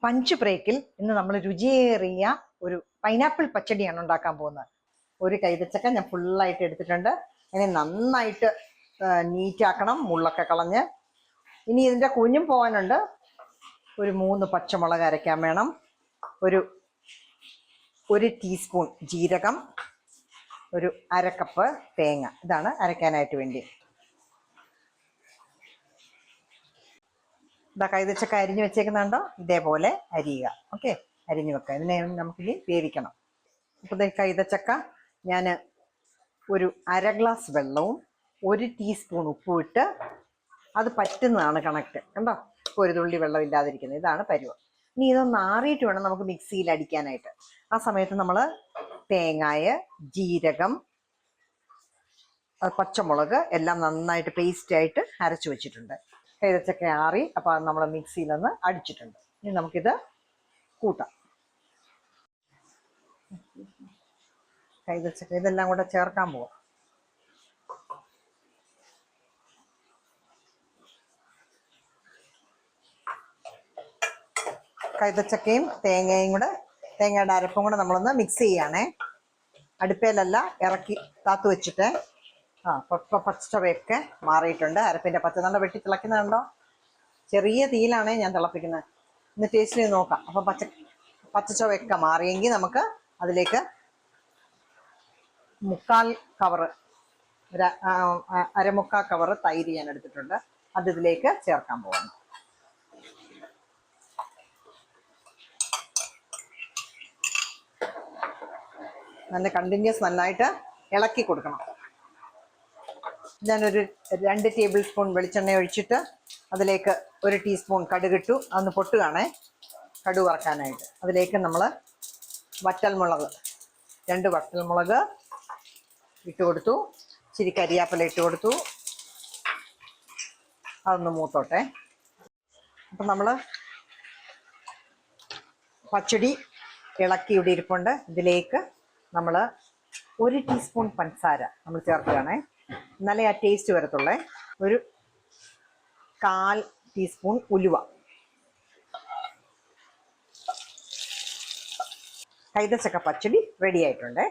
Punch ബ്രേക്കിൽ ഇന്ന് നമ്മൾ രുചിയേറിയ ഒരു പൈനാപ്പിൾ പച്ചടിയാണ് ഉണ്ടാക്കാൻ പോകുന്നത്. ഒരു കൈതച്ചക്ക ഞാൻ ഫുള്ളായിട്ട് എടുത്തിട്ടുണ്ട്. അതിനെ നന്നായിട്ട് നീറ്റാക്കണം, മുള്ളൊക്കെ കളഞ്ഞ്. ഇനി ഇതിൻ്റെ കുഞ്ഞും പോകാനുണ്ട്. ഒരു 3 പച്ചമുളക് അരയ്ക്കാൻ വേണം. ഒരു ടീസ്പൂൺ ജീരകം, ഒരു അരക്കപ്പ് തേങ്ങ. ഇതാണ് അരയ്ക്കാനായിട്ട് വേണ്ടി. ഇതാ കൈതച്ചക്ക അരിഞ്ഞു വെച്ചേക്കുന്നുണ്ടോ, ഇതേപോലെ അരിയുക. ഓക്കെ, അരിഞ്ഞു വെക്കുക. ഇതിനെ നമുക്കിനി വേവിക്കണം. അപ്പോൾ കൈതച്ചക്ക ഞാൻ ഒരു 1/2 ഗ്ലാസ് വെള്ളവും 1 ടീസ്പൂൺ ഉപ്പും ഇട്ട്, അത് പറ്റുന്നതാണ് കണക്ട്. കണ്ടോ, ഇപ്പോൾ ഒരു തുള്ളി വെള്ളം ഇല്ലാതിരിക്കുന്നത്. ഇതാണ് പരുവം. ഇനി ഇതൊന്ന് ആറിയിട്ട് വേണം നമുക്ക് മിക്സിയിൽ അടിക്കാനായിട്ട്. ആ സമയത്ത് നമ്മൾ തേങ്ങായ, ജീരകം, പച്ചമുളക് എല്ലാം നന്നായിട്ട് പേസ്റ്റായിട്ട് അരച്ചു വെച്ചിട്ടുണ്ട്. കൈതച്ചക്ക ആറി, അപ്പോൾ അത് നമ്മൾ മിക്സിയിലൊന്ന് അടിച്ചിട്ടുണ്ട്. ഇനി നമുക്കിത് കൂട്ടാം. കൈതച്ചക്ക ഇതെല്ലാം കൂടെ ചേർക്കാൻ പോവാം. കൈതച്ചക്കയും തേങ്ങയും കൂടെ, തേങ്ങയുടെ അരപ്പും കൂടെ നമ്മളൊന്ന് മിക്സ് ചെയ്യുകയാണേ. അടുപ്പയിലല്ല, ഇറക്കി താത്തു വെച്ചിട്ട്. പച്ചവയൊക്കെ മാറിയിട്ടുണ്ട്. അരപ്പിൻ്റെ പച്ചനണ്ട വെട്ടി തിളയ്ക്കുന്നുണ്ടോ? ചെറിയ തീയിലാണേ ഞാൻ തിളപ്പിക്കുന്നത്. ഇന്ന് ടേസ്റ്റ് ചെയ്ത് നോക്കാം. അപ്പോൾ പച്ചച്ചവയൊക്കെ മാറിയെങ്കിൽ നമുക്ക് അതിലേക്ക് 1/4 കവറ്, അരമുക്കാൽ കവറ് തൈര് ഞാൻ എടുത്തിട്ടുണ്ട്. അത് ഇതിലേക്ക് ചേർക്കാൻ പോകുന്നു. നല്ല കണ്ടിന്യൂസ് നന്നായിട്ട് ഇളക്കി കൊടുക്കണം. ഞാനൊരു 2 ടേബിൾ സ്പൂൺ വെളിച്ചെണ്ണ ഒഴിച്ചിട്ട് അതിലേക്ക് 1 ടീസ്പൂൺ കടുകിട്ടു. അതൊന്ന് പൊട്ടുകയാണേ, കടുക് വറക്കാനായിട്ട്. അതിലേക്ക് നമ്മൾ വറ്റൽമുളക്, 2 വറ്റൽമുളക് ഇട്ട് കൊടുത്തു. ഇച്ചിരി കരിയാപ്പില ഇട്ട് കൊടുത്തു. അതൊന്ന് മൂത്തോട്ടെ. അപ്പം നമ്മൾ പച്ചടി ഇളക്കി ഇവിടെ ഇരിപ്പുണ്ട്. ഇതിലേക്ക് നമ്മൾ 1 ടീസ്പൂൺ പഞ്ചസാര നമ്മൾ ചേർക്കുകയാണേ, എന്നാലേ ആ ടേസ്റ്റ് വരത്തുള്ളേ. ഒരു 1/4 ടീസ്പൂൺ ഉലുവ. കൈതച്ചക്ക പച്ചടി റെഡി ആയിട്ടുണ്ട്.